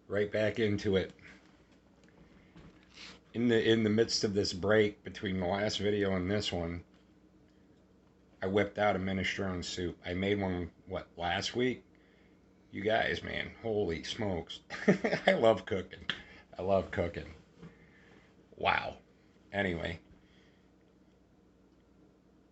right back into it. In the midst of this break between the last video and this one, I whipped out a minestrone soup. I made one last week. You guys, man, holy smokes. I love cooking. I love cooking. Wow. Anyway,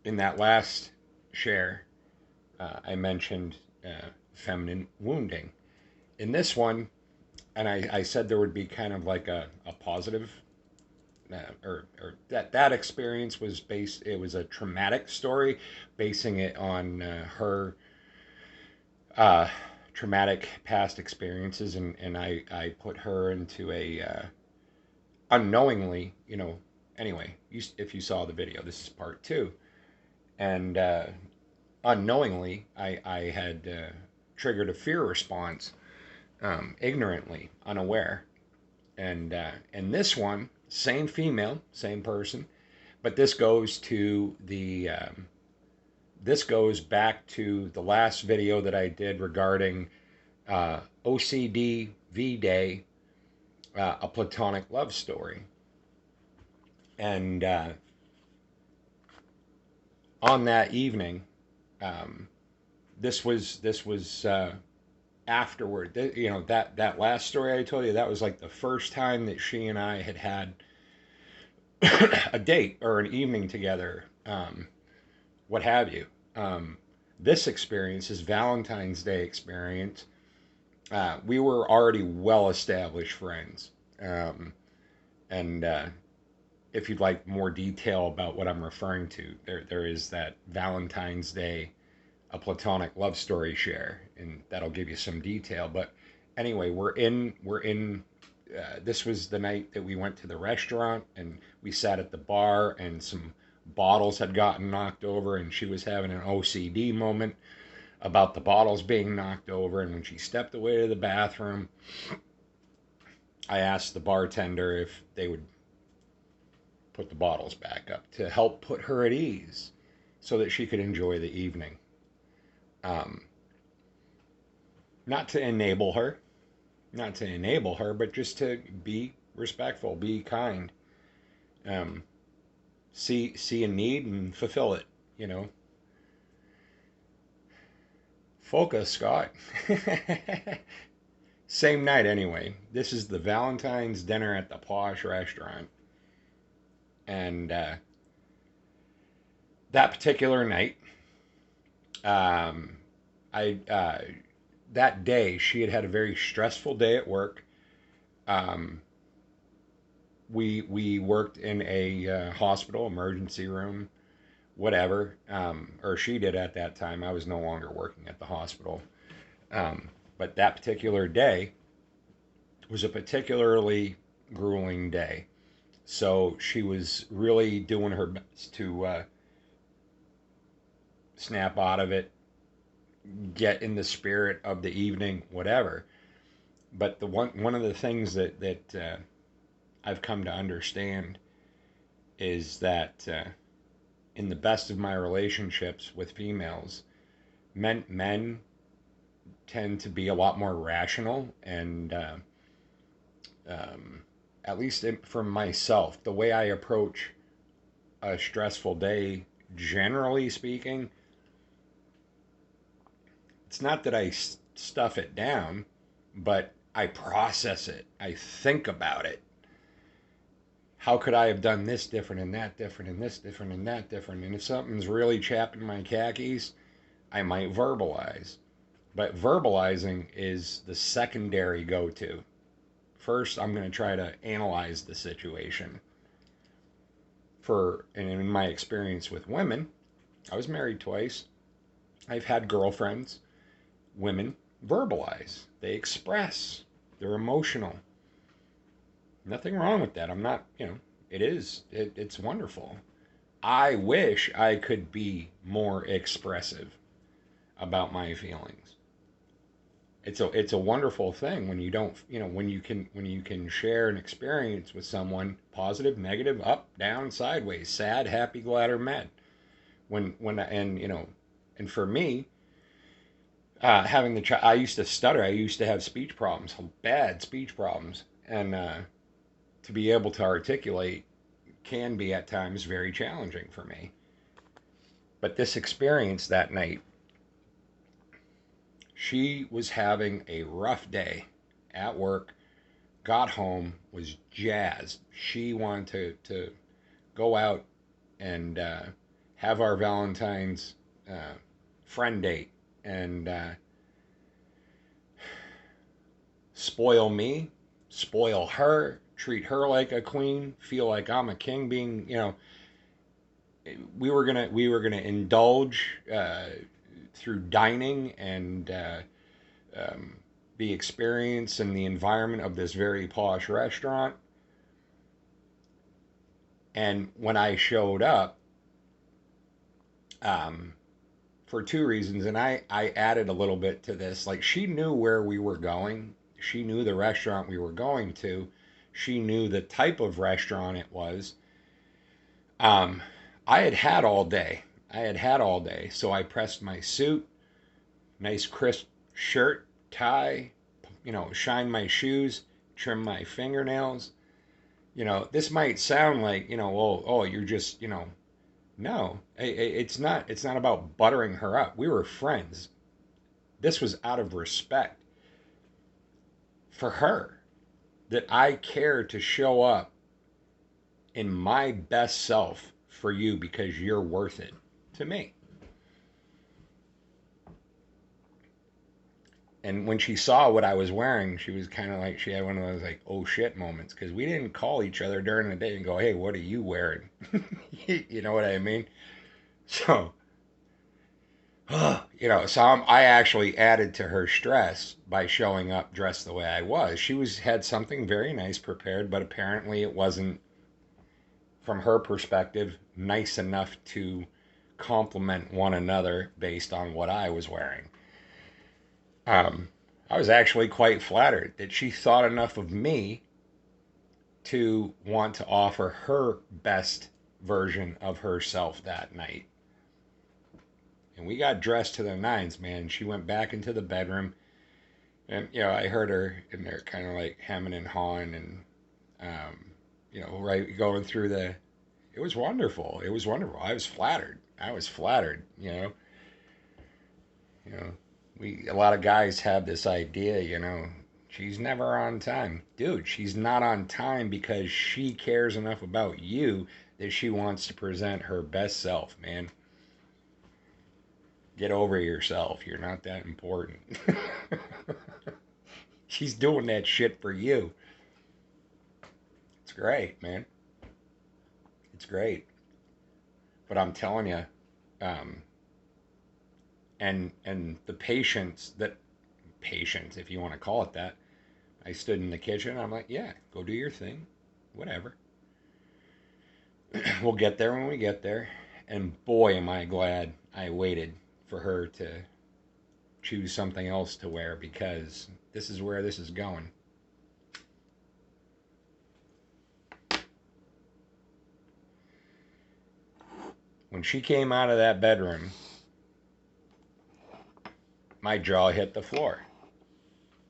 in that last share, I mentioned feminine wounding. In this one, and I said there would be kind of like a positive, or that experience was based, it was a traumatic story, basing it on her uh, traumatic past experiences, and I put her into a unknowingly, anyway, if you saw the video, this is part two. And unknowingly, I had triggered a fear response, ignorantly, unaware. And this one, same female, same person, but this goes back to the last video that I did regarding OCD V Day, a platonic love story. And on that evening, um, this was afterward. That last story I told you, that was like the first time that she and I had a date or an evening together, what have you. This experience, this Valentine's Day experience, we were already well established friends. And if you'd like more detail about what I'm referring to, there is that Valentine's Day, a platonic love story share, and that'll give you some detail. But anyway, we're in. This was the night that we went to the restaurant, and we sat at the bar, and some bottles had gotten knocked over, and she was having an OCD moment about the bottles being knocked over. And when she stepped away to the bathroom, I asked the bartender if they would put the bottles back up to help put her at ease so that she could enjoy the evening. Um, not to enable her, but just to be respectful, be kind, um, see a need and fulfill it. You know, focus, Scott. Same night, anyway. This is the Valentine's dinner at the posh restaurant, and that particular night, um, I that day she had a very stressful day at work. Um, we worked in a hospital emergency room, whatever, or she did at that time. I was no longer working at the hospital, but that particular day was a particularly grueling day. So she was really doing her best to snap out of it, get in the spirit of the evening, whatever. But the one of the things that I've come to understand is that in the best of my relationships with females, men tend to be a lot more rational, and um, at least for myself, the way I approach a stressful day, generally speaking, it's not that I stuff it down, but I process it. I think about it. How could I have done this different and that different and this different and that different? And if something's really chapping my khakis, I might verbalize. But verbalizing is the secondary go to. First, I'm going to try to analyze the situation. And in my experience with women, I was married twice. I've had girlfriends. Women verbalize, they express, they're emotional. Nothing wrong with that. I'm not, it's wonderful. I wish I could be more expressive about my feelings. It's a wonderful thing when you don't, when you can share an experience with someone, positive, negative, up, down, sideways, sad, happy, glad, or mad. And for me, having the child. I used to stutter. I used to have speech problems, bad speech problems, and to be able to articulate can be at times very challenging for me. But this experience that night, she was having a rough day at work, got home, was jazzed. She wanted to go out and have our Valentine's friend date and spoil me, spoil her, treat her like a queen, feel like I'm a king. Being, we were gonna indulge through dining and um, the experience and the environment of this very posh restaurant. And when I showed up, um, for two reasons, and I added a little bit to this. Like, she knew where we were going. She knew the restaurant we were going to. She knew the type of restaurant it was. Um, I had had all day. I had had all day. So I pressed my suit, nice crisp shirt, tie, shine my shoes, trim my fingernails. This might sound like, oh, you're just, no, it's not. It's not about buttering her up. We were friends. This was out of respect for her, that I care to show up in my best self for you because you're worth it to me. And when she saw what I was wearing, she was kind of like, she had one of those like, oh shit moments, because we didn't call each other during the day and go, hey, what are you wearing? You know what I mean? So, I actually added to her stress by showing up dressed the way I was. She had something very nice prepared, but apparently it wasn't, from her perspective, nice enough to compliment one another based on what I was wearing. I was actually quite flattered that she thought enough of me to want to offer her best version of herself that night. And we got dressed to the nines, man. She went back into the bedroom, and I heard her in there, kind of like hemming and hawing, and right, going through the. It was wonderful. It was wonderful. I was flattered. I was flattered. You know, a lot of guys have this idea. She's never on time, dude. She's not on time because she cares enough about you that she wants to present her best self, man. Get over yourself. You're not that important. She's doing that shit for you. It's great, man. It's great. But I'm telling you, um, and the patience, if you want to call it that. I stood in the kitchen. I'm like, yeah, go do your thing, whatever. We'll get there when we get there. And boy, am I glad I waited for her to choose something else to wear, because this is where this is going. When she came out of that bedroom, my jaw hit the floor.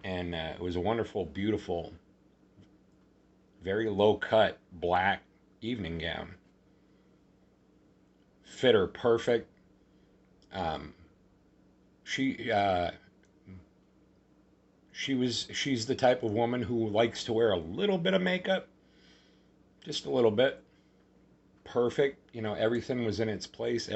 And it was a wonderful, beautiful, very low cut black evening gown. Fit her perfect. Um, she she's the type of woman who likes to wear a little bit of makeup, just a little bit. Perfect. Everything was in its place.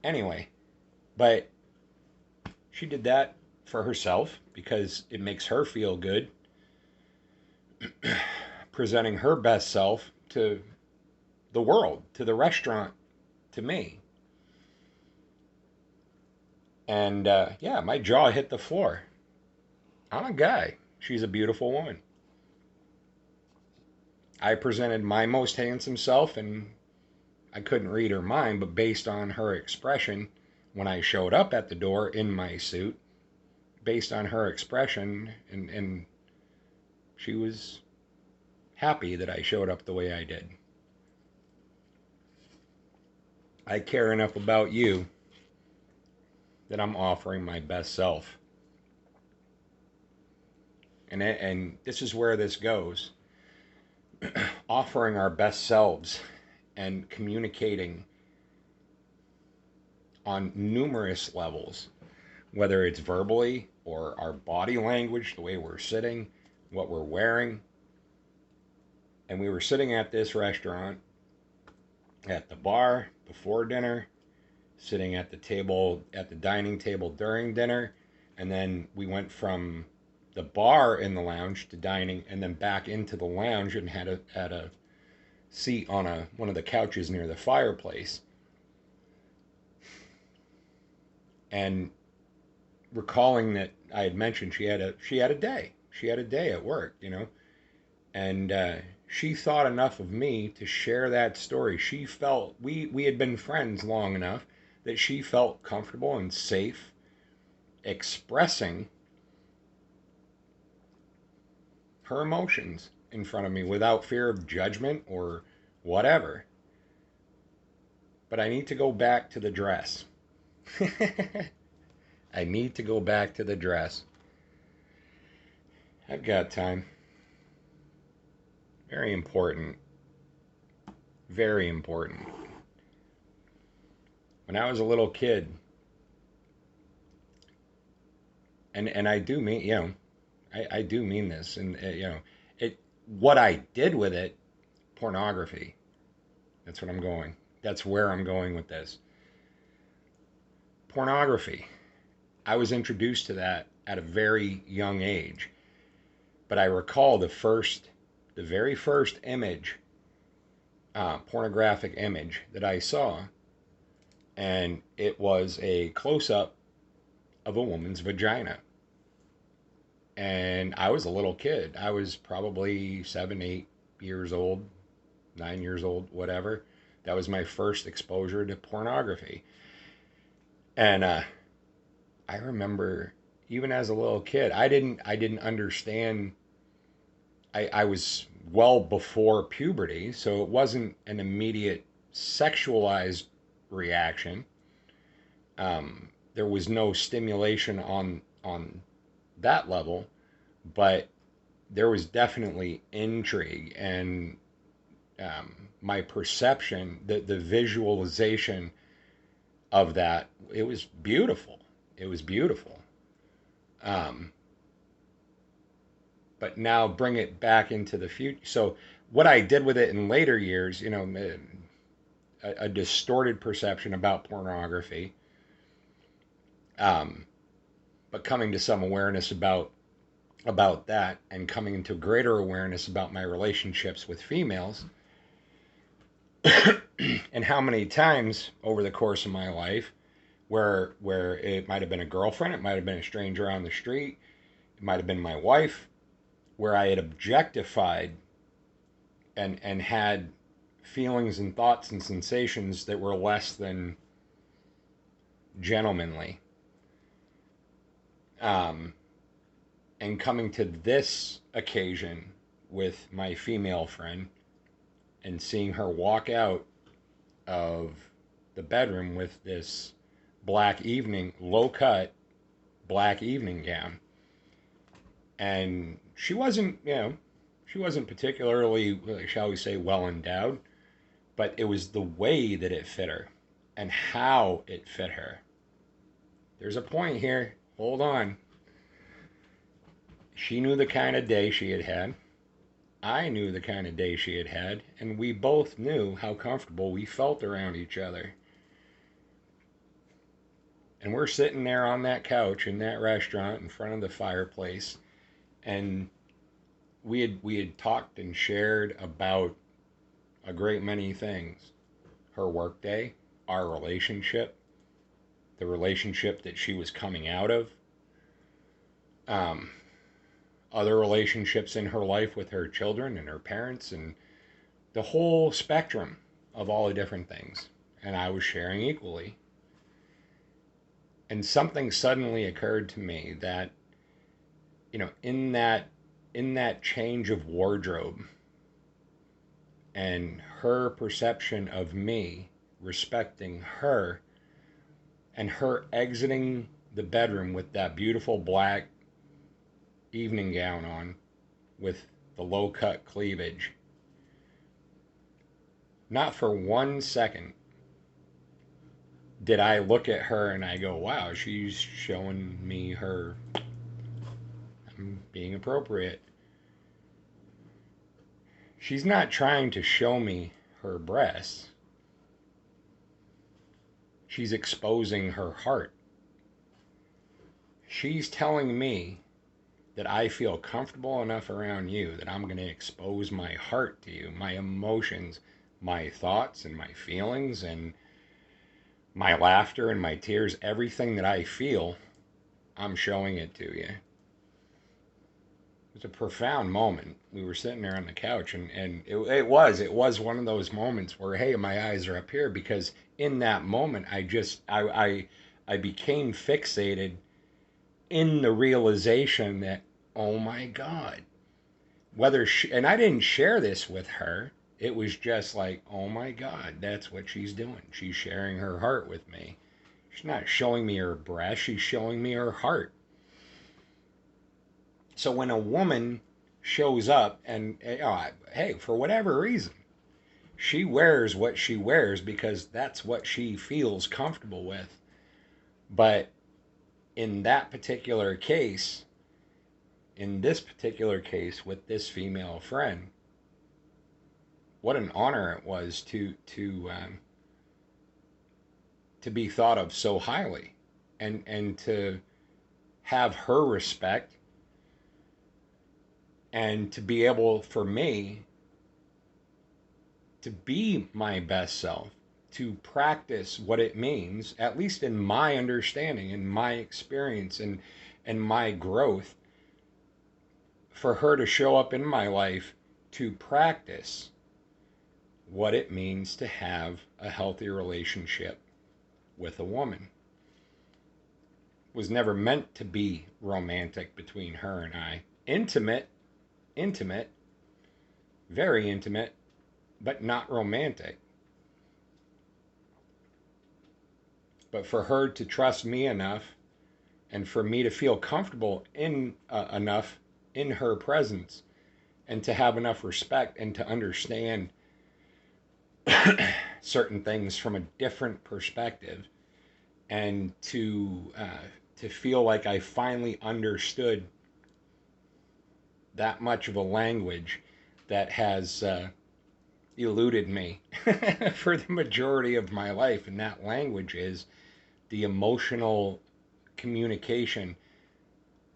Anyway, but she did that for herself because it makes her feel good, presenting her best self to the world, to the restaurant, to me. And yeah, my jaw hit the floor. I'm a guy. She's a beautiful woman. I presented my most handsome self, and I couldn't read her mind, but based on her expression when I showed up at the door in my suit, based on her expression, and she was happy that I showed up the way I did. I care enough about you that I'm offering my best self. And this is where this goes. Offering our best selves and communicating on numerous levels, whether it's verbally or our body language, the way we're sitting, what we're wearing. And we were sitting at this restaurant at the bar before dinner, sitting at the table, at the dining table during dinner, and then we went from the bar in the lounge to dining, and then back into the lounge and had a seat on one of the couches near the fireplace. And recalling that I had mentioned she had a day at work, and she thought enough of me to share that story. She felt we had been friends long enough that she felt comfortable and safe expressing her emotions in front of me without fear of judgment or whatever. But I need to go back to the dress. I need to go back to the dress. I've got time. Very important. Very important. When I was a little kid, and I do mean, I do mean this, and what I did with it, pornography. That's what I'm going. That's where I'm going with this. Pornography. I was introduced to that at a very young age, but I recall the very first image, pornographic image that I saw, and it was a close-up of a woman's vagina. And I was a little kid. I was probably 7, 8 years old, 9 years old, whatever. That was my first exposure to pornography. And I remember, even as a little kid, I didn't understand. I was well before puberty, so it wasn't an immediate sexualized reaction. There was no stimulation on that level, but there was definitely intrigue and my perception, the visualization of that. It was beautiful. It was beautiful. Um, but now bring it back into the future. So what I did with it in later years, a distorted perception about pornography, um, but coming to some awareness about that and coming into greater awareness about my relationships with females and how many times over the course of my life where it might have been a girlfriend, it might have been a stranger on the street, it might have been my wife, where I had objectified and had feelings and thoughts and sensations that were less than gentlemanly. And coming to this occasion with my female friend and seeing her walk out of the bedroom with this low cut black evening gown. And she wasn't particularly, shall we say, well endowed, but it was the way that it fit her and how it fit her. There's a point here. Hold on. She knew the kind of day she had had. I knew the kind of day she had had, and we both knew how comfortable we felt around each other. And we're sitting there on that couch in that restaurant in front of the fireplace, and we had talked and shared about a great many things. Her workday, our relationship, the relationship that she was coming out of, other relationships in her life with her children and her parents, and the whole spectrum of all the different things. And I was sharing equally. And something suddenly occurred to me that, in that change of wardrobe and her perception of me respecting her, and her exiting the bedroom with that beautiful black evening gown on with the low cut cleavage, not for 1 second did I look at her and I go, wow, she's showing me her, I'm being appropriate. She's not trying to show me her breasts. She's exposing her heart. She's telling me that I feel comfortable enough around you that I'm going to expose my heart to you, my emotions, my thoughts and my feelings and my laughter and my tears, everything that I feel, I'm showing it to you. It was a profound moment. We were sitting there on the couch, and it was one of those moments where, hey, my eyes are up here, because in that moment I became fixated in the realization that, oh my God, whether she, and I didn't share this with her. It was just like, oh my God, that's what she's doing. She's sharing her heart with me. She's not showing me her breast, she's showing me her heart. So when a woman shows up and, hey, for whatever reason, she wears what she wears because that's what she feels comfortable with. But in that particular case, in this particular case with this female friend, what an honor it was to be thought of so highly, and to have her respect, and to be able for me to be my best self, to practice what it means, at least in my understanding, in my experience, and my growth, for her to show up in my life to practice what it means to have a healthy relationship with a woman. It was never meant to be romantic between her and I. Intimate, intimate, very intimate, but not romantic. But for her to trust me enough, and for me to feel comfortable in enough in her presence, and to have enough respect and to understand certain things from a different perspective, and to feel like I finally understood that much of a language that has eluded me for the majority of my life, and that language is the emotional communication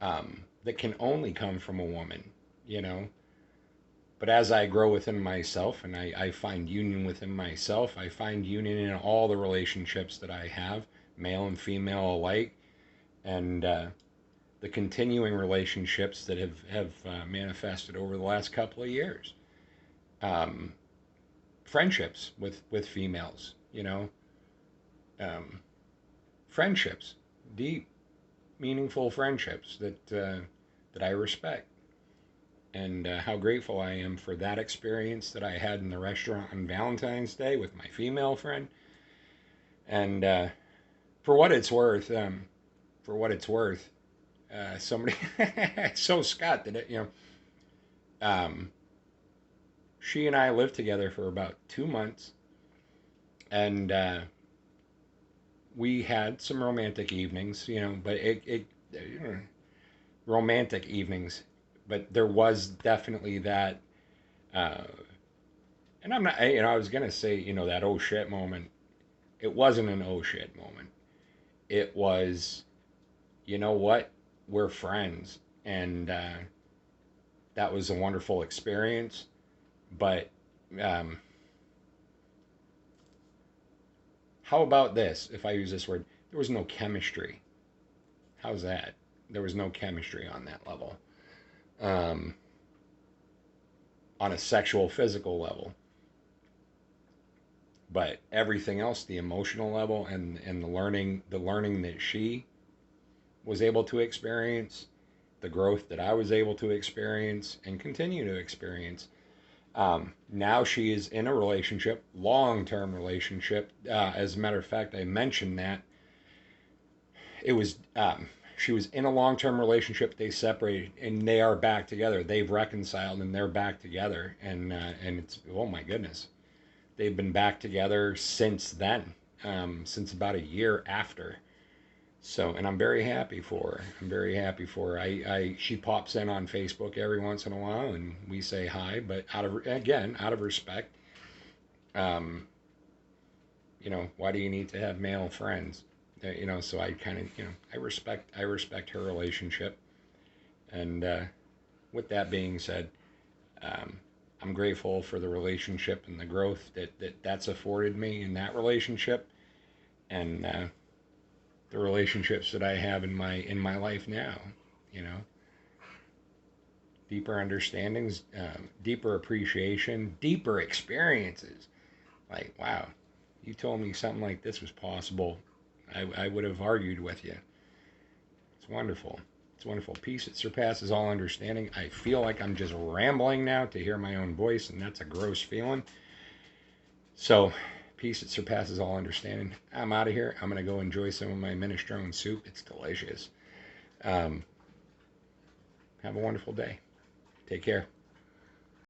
that can only come from a woman, you know. But as I grow within myself, and I find union within myself, I find union in all the relationships that I have, male and female alike, and the continuing relationships that have manifested over the last couple of years. Um, Friendships with females, you know, um, friendships, deep, meaningful friendships that I respect, and how grateful I am for that experience that I had in the restaurant on Valentine's Day with my female friend. And for what it's worth, somebody, so Scott did it, you know. She and I lived together for about 2 months, and we had some romantic evenings, you know, but romantic evenings, but there was definitely that, uh, and I'm not, you know, I was gonna say, you know, that oh shit moment. It wasn't an oh shit moment. It was, you know what, we're friends, and that was a wonderful experience. But um, how about this? If I use this word, there was no chemistry. How's that? There was no chemistry on that level, um, on a sexual, physical level. But everything else, the emotional level, and the learning that she was able to experience, the growth that I was able to experience and continue to experience. Now she is in a relationship, long term relationship. As a matter of fact, I mentioned that it was she was in a long-term relationship. They separated, and they are back together. They've reconciled, and they're back together. And it's, oh my goodness, they've been back together since then, since about a year after. So, and I'm very happy for her. I'm very happy for her. She pops in on Facebook every once in a while, and we say hi. But out of respect, um, why do you need to have male friends? So I kind of, I respect her relationship. And with that being said, um, I'm grateful for the relationship and the growth that's afforded me in that relationship, and the relationships that I have in my life now. You know, deeper understandings, deeper appreciation, deeper experiences. Like, wow, you told me something like this was possible, I would have argued with you. It's wonderful. It's wonderful. Peace that surpasses all understanding. I feel like I'm just rambling now to hear my own voice, and that's a gross feeling. So, peace that surpasses all understanding. I'm out of here. I'm going to go enjoy some of my minestrone soup. It's delicious. Um, have a wonderful day. Take care.